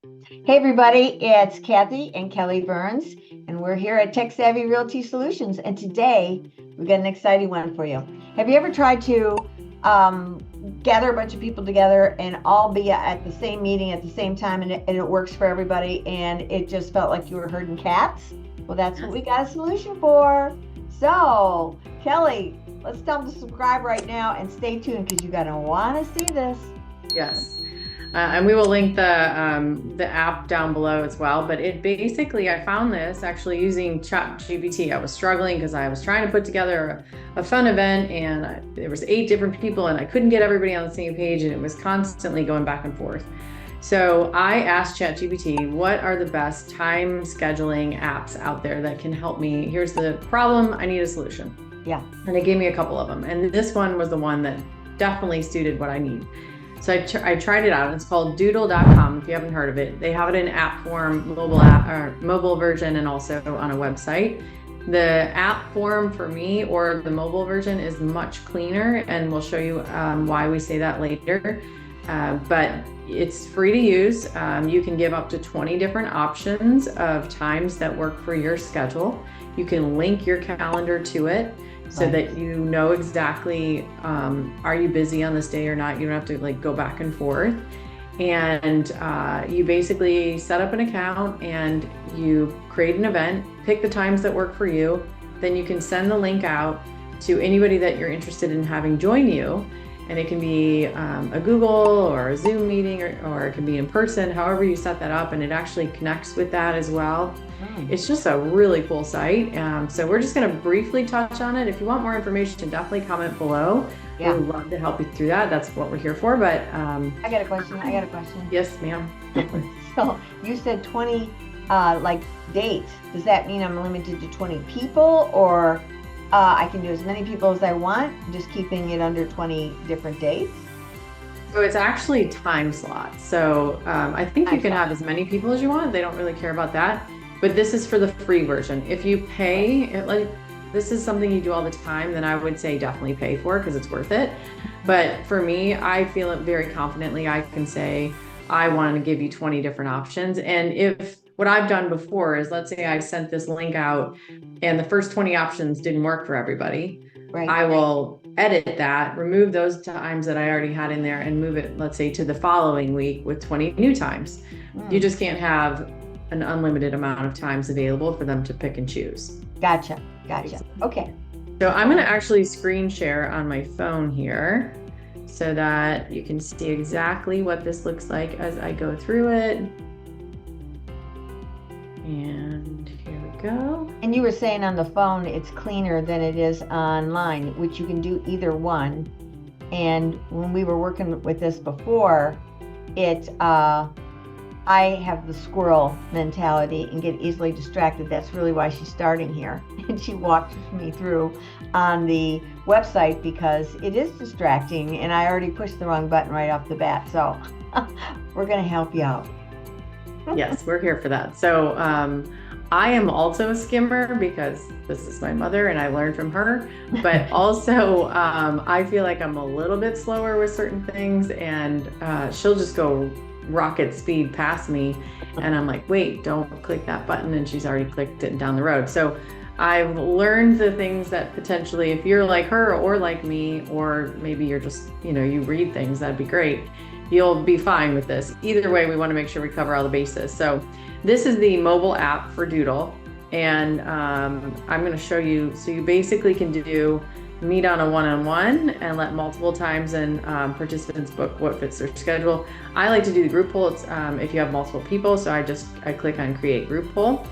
Hey everybody, it's Kathy and Kelly Byrnes, and we're here at Tech Savvy Realty Solutions. And today we've got an exciting one for you. Have you ever tried to um, gather a bunch of people together and all be at the same meeting at the same time, and it works for everybody, and it just felt like you were herding cats? Well, that's what we got a solution for. So, Kelly, let's tell them to subscribe right now and stay tuned because you're gonna want to see this. Yes. And we will link the app down below as well. But it basically, I found this actually using ChatGPT. I was struggling because I was trying to put together a fun event, and there was 8 different people, and I couldn't get everybody on the same page, and it was constantly going back and forth. So I asked ChatGPT, what are the best time scheduling apps out there that can help me? Here's the problem. I need a solution. Yeah. And it gave me a couple of them. And this one was the one that definitely suited what I need. So I tried it out. It's called Doodle.com. If you haven't heard of it, they have it in app form, mobile app or mobile version, and also on a website. The app form for me, or the mobile version, is much cleaner, and we'll show you why we say that later. But it's free to use. You can give up to 20 different options of times that work for your schedule. You can link your calendar to it, so that you know exactly, are you busy on this day or not? You don't have to like go back and forth. And you basically set up an account and you create an event, pick the times that work for you. Then you can send the link out to anybody that you're interested in having join you. And it can be a Google or a Zoom meeting, or it can be in person, however you set that up, and it actually connects with that as well. It's just a really cool site. So we're just going to briefly touch on it. If you want more information, definitely comment below. Yeah. We'd love to help you through that. That's what we're here for. But I got a question. Yes, ma'am. So you said 20 like dates. Does that mean I'm limited to 20 people, or I can do as many people as I want, just keeping it under 20 different dates? So it's actually time slots. So I think you can have as many people as you want. They don't really care about that. But this is for the free version. If you pay, like this is something you do all the time, then I would say definitely pay for it because it's worth it. But for me, I feel it very confidently. I can say, I want to give you 20 different options. And if what I've done before is, let's say I sent this link out and the first 20 options didn't work for everybody. Right. I will edit that, remove those times that I already had in there, and move it, let's say, to the following week with 20 new times. You just can't have an unlimited amount of times available for them to pick and choose. Gotcha. Okay. So I'm going to actually screen share on my phone here so that you can see exactly what this looks like as I go through it. And here we go. And you were saying on the phone it's cleaner than it is online, which you can do either one. And when we were working with this before, I have the squirrel mentality and get easily distracted. That's really why she's starting here. And she walked me through on the website because it is distracting, and I already pushed the wrong button right off the bat. So we're going to help you out. Yes, we're here for that. So I am also a skimmer because this is my mother and I learned from her. But also I feel like I'm a little bit slower with certain things, and she'll just go rocket speed past me, and I'm like, wait, don't click that button, and she's already clicked it down the road. So I've learned the things that potentially, if you're like her or like me, or maybe you're just, you read things, that'd be great. You'll be fine with this. Either way, we want to make sure we cover all the bases. So this is the mobile app for Doodle, and I'm going to show you. So you basically can meet on a one-on-one and let multiple times and participants book what fits their schedule. I like to do the group poll. It's if you have multiple people. So I click on create group poll.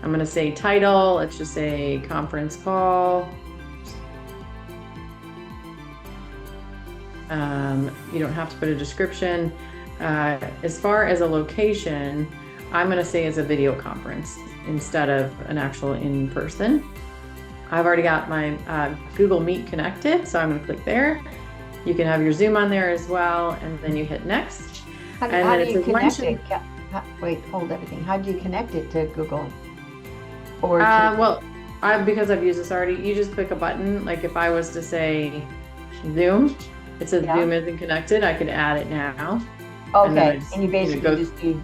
I'm going to say title. Let's just say conference call. You don't have to put a description. As far as a location, I'm going to say it's a video conference instead of an actual in-person. I've already got my Google Meet connected, so I'm going to click there. You can have your Zoom on there as well, and then you hit next. How do you connect it? Wait, hold everything. How do you connect it to Google? Or because I've used this already, you just click a button. Like if I was to say Zoom, it says Zoom isn't connected. I could add it now. Okay, and you basically just do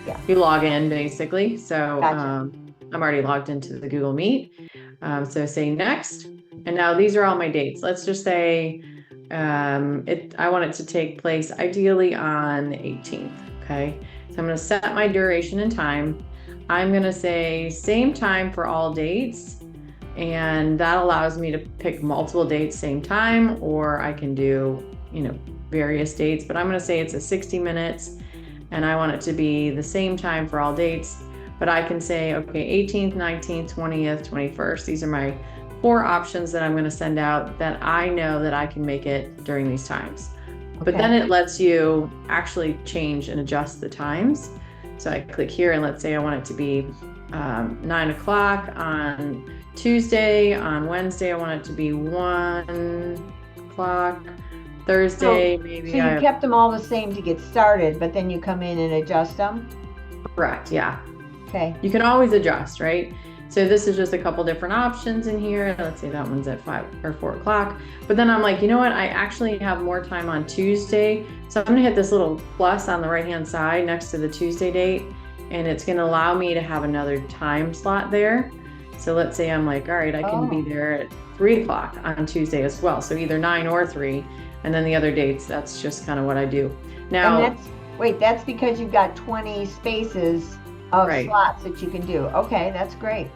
Yeah. you log in basically. So Gotcha. I'm already logged into the Google Meet. So say next. And now these are all my dates. Let's just say I want it to take place ideally on the 18th. Okay. So I'm going to set my duration and time. I'm going to say same time for all dates. And that allows me to pick multiple dates, same time, or I can do, various dates, but I'm going to say it's a 60 minutes and I want it to be the same time for all dates. But I can say, okay, 18th, 19th, 20th, 21st. These are my 4 options that I'm going to send out that I know that I can make it during these times. Okay. But then it lets you actually change and adjust the times. So I click here and let's say I want it to be 9 o'clock on Tuesday. On Wednesday, I want it to be 1 o'clock. Thursday, maybe. So you kept them all the same to get started, but then you come in and adjust them? Correct, yeah. Okay. You can always adjust, right? So this is just a couple different options in here. Let's say that one's at 5 or 4 o'clock. But then I'm like, you know what? I actually have more time on Tuesday. So I'm gonna hit this little plus on the right-hand side next to the Tuesday date, and it's gonna allow me to have another time slot there. So let's say I'm like, all right, I can be there at 3 o'clock on Tuesday as well. So either 9 or 3. And then the other dates, that's just kind of what I do. Now, and that's because you've got 20 spaces of slots that you can do. Okay, that's great.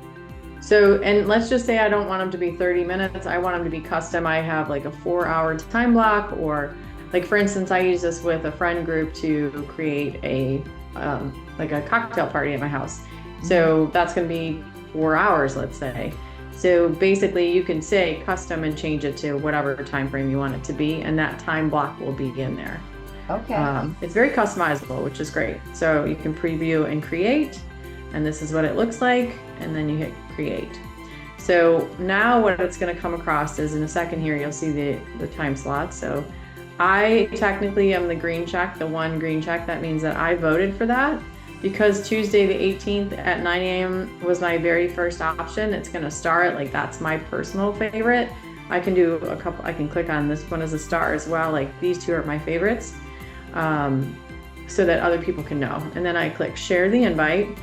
So, and let's just say I don't want them to be 30 minutes. I want them to be custom. I have like a 4-hour time block, or like, for instance, I use this with a friend group to create a cocktail party at my house. So that's going to be 4 hours, let's say. So basically you can say custom and change it to whatever time frame you want it to be, and that time block will be in there. Okay. It's very customizable, which is great. So you can preview and create, and this is what it looks like, and then you hit create. So now what it's going to come across is in a second here, you'll see the time slot. So I technically am the green check, the one green check. That means that I voted for that. Because Tuesday the 18th at 9 a.m. was my very first option, it's going to star it. Like, that's my personal favorite. I can do a couple, I can click on this one as a star as well. Like, these 2 are my favorites, so that other people can know. And then I click share the invite.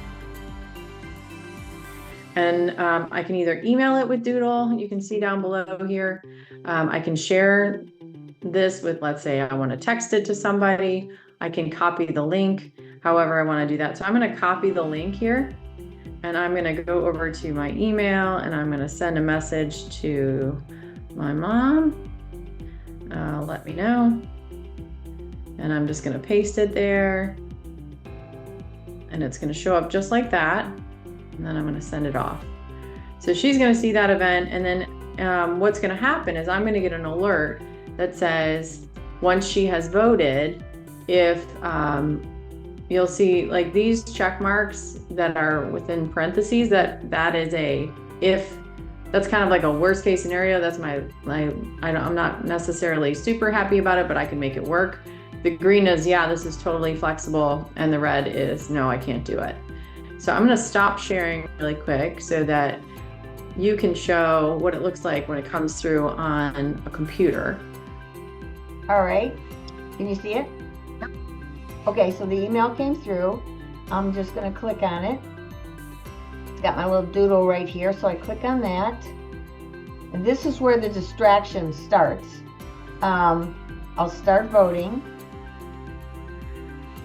And I can either email it with Doodle. You can see down below here. I can share this with, let's say I want to text it to somebody. I can copy the link. However I want to do that. So I'm going to copy the link here, and I'm going to go over to my email, and I'm going to send a message to my mom. Let me know. And I'm just going to paste it there, and it's going to show up just like that. And then I'm going to send it off. So she's going to see that event. And then what's going to happen is I'm going to get an alert that says, once she has voted, if you'll see like these check marks that are within parentheses, that is a if. That's kind of like a worst case scenario. That's I'm not necessarily super happy about it, but I can make it work. The green is, yeah, this is totally flexible, and the red is, no, I can't do it. So I'm going to stop sharing really quick so that you can show what it looks like when it comes through on a computer. All right, can you see it? Okay, so the email came through. I'm just going to click on it. It's got my little doodle right here, so I click on that. And this is where the distraction starts. I'll start voting.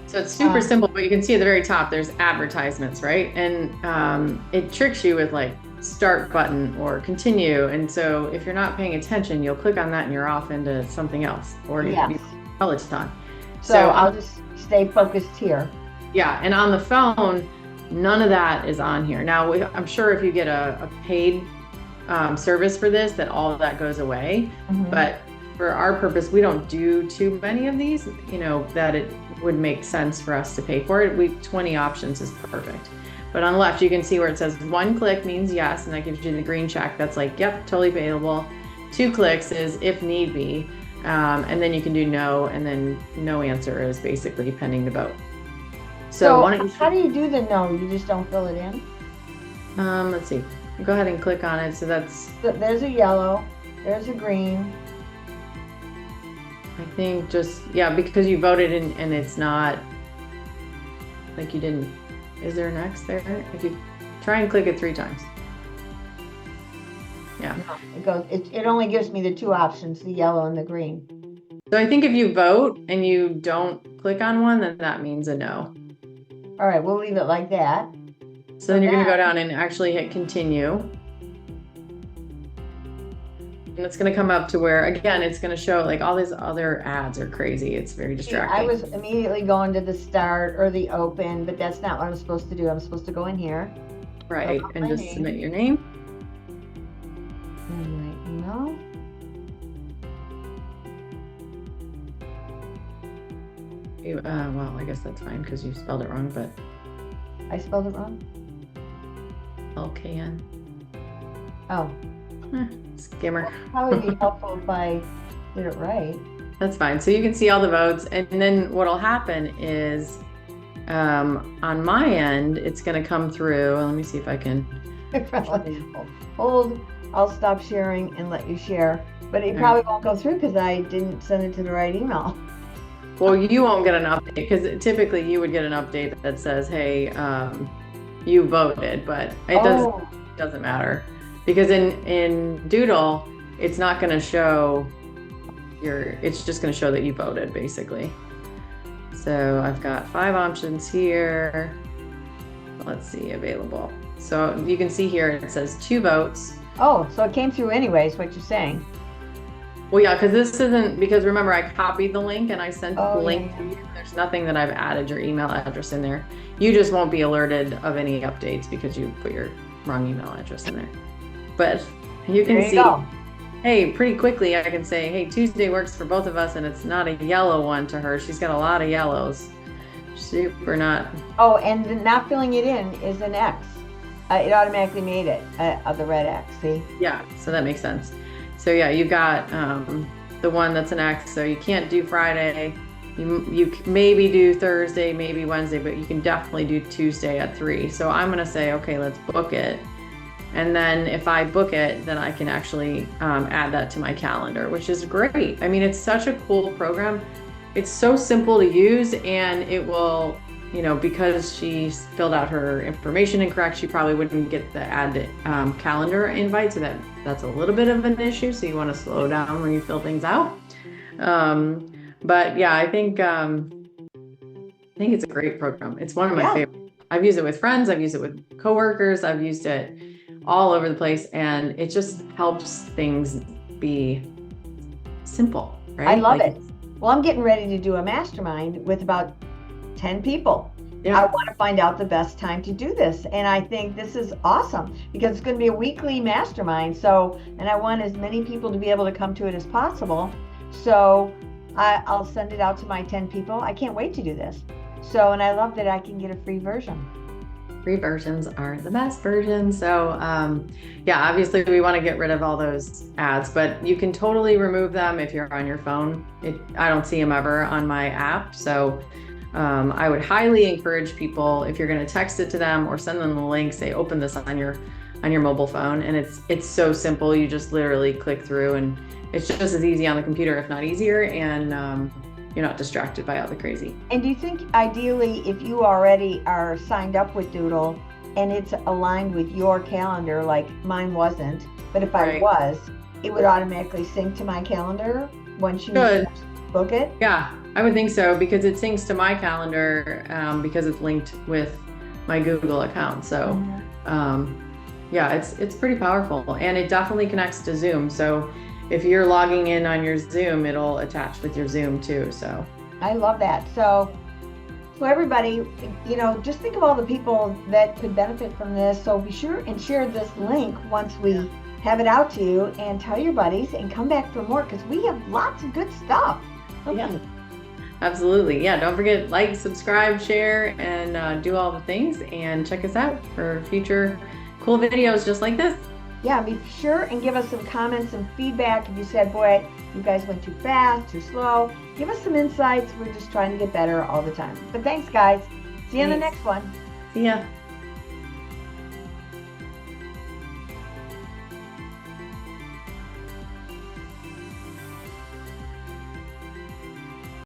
So it's super simple, but you can see at the very top, there's advertisements, right? And it tricks you with like start button or continue. And so if you're not paying attention, you'll click on that and you're off into something else, or Peloton. So I'll just stay focused here. Yeah, and on the phone, none of that is on here. Now, I'm sure if you get a paid service for this, that all of that goes away. Mm-hmm. But for our purpose, we don't do too many of these, that it would make sense for us to pay for it. 20 options is perfect. But on the left, you can see where it says 1 click means yes, and that gives you the green check. That's like, yep, totally payable. 2 clicks is if need be. And then you can do no, and then no answer is basically pending the vote. So how do you do the no? You just don't fill it in? Let's see. Go ahead and click on it. So there's a yellow, there's a green. I think just, because you voted and it's not, like you didn't. Is there an X there? If you try and click it 3 times. Yeah. No, it only gives me the 2 options, the yellow and the green. So I think if you vote and you don't click on one, then that means a no. All right, we'll leave it like that. So then you're going to go down and actually hit continue. And it's going to come up to where, again, it's going to show like all these other ads are crazy. It's very distracting. I was immediately going to the start or the open, but that's not what I'm supposed to do. I'm supposed to go in here. Right, and just submit your name. And my email. Well, I guess that's fine because you spelled it wrong, but. I spelled it wrong? LKN. Oh. Skimmer. That would be helpful if I did it right. That's fine. So you can see all the votes, and then what'll happen is on my end, it's going to come through. Let me see if I can. Hold, I'll stop sharing and let you share. But it probably won't go through because I didn't send it to the right email. Well, you won't get an update because typically you would get an update that says, hey, you voted, but it doesn't matter. Because in Doodle, it's not going to show it's just going to show that you voted, basically. So I've got 5 options here. Let's see, available. So you can see here, it says 2 votes. Oh, so it came through anyways, what you're saying. Well, yeah, because this isn't, because remember, I copied the link and I sent the link to you. There's nothing that I've added your email address in there. You just won't be alerted of any updates because you put your wrong email address in there. But you can see, hey, pretty quickly I can say, hey, Tuesday works for both of us, and it's not a yellow one to her. She's got a lot of yellows. Super not. Oh, and not filling it in is an X. It automatically made it the red X, see? Yeah, so that makes sense. So yeah, you got the one that's an X, so you can't do Friday. You maybe do Thursday, maybe Wednesday, but you can definitely do Tuesday at 3. So I'm gonna say, okay, let's book it. And then if I book it, then I can actually add that to my calendar, which is great. I mean, it's such a cool program. It's so simple to use, and it will, because she filled out her information incorrect, she probably wouldn't get the add calendar invite. So that's a little bit of an issue. So you want to slow down when you fill things out. But yeah, I think it's a great program. It's one of my favorites. I've used it with friends. I've used it with coworkers. I've used it all over the place, and it just helps things be simple, right? I love it. Well, I'm getting ready to do a mastermind with about 10 people. Yeah. I want to find out the best time to do this. And I think this is awesome because it's going to be a weekly mastermind. And I want as many people to be able to come to it as possible. So I'll send it out to my 10 people. I can't wait to do this. And I love that I can get a free version. Free versions are the best versions. So yeah, obviously we want to get rid of all those ads, but you can totally remove them if you're on your phone. I don't see them ever on my app. So I would highly encourage people, if you're going to text it to them or send them the link, say open this on your mobile phone, and it's so simple. You just literally click through, and it's just as easy on the computer, if not easier, and you're not distracted by all the crazy. And do you think ideally, if you already are signed up with Doodle and it's aligned with your calendar, like mine wasn't, but if I was, it would automatically sync to my calendar once you book it? Yeah, I would think so, because it syncs to my calendar because it's linked with my Google account. So yeah, it's pretty powerful, and it definitely connects to Zoom. So if you're logging in on your Zoom, it'll attach with your Zoom too. So I love that. So everybody, just think of all the people that could benefit from this. So be sure and share this link once we have it out to you, and tell your buddies, and come back for more, because we have lots of good stuff. Okay. Yeah, absolutely. Yeah, don't forget, like, subscribe, share, and do all the things, and check us out for future cool videos just like this. Yeah, be sure and give us some comments and feedback. If you said, boy, you guys went too fast, too slow, give us some insights. We're just trying to get better all the time. But thanks, guys. See you on the next one. See ya.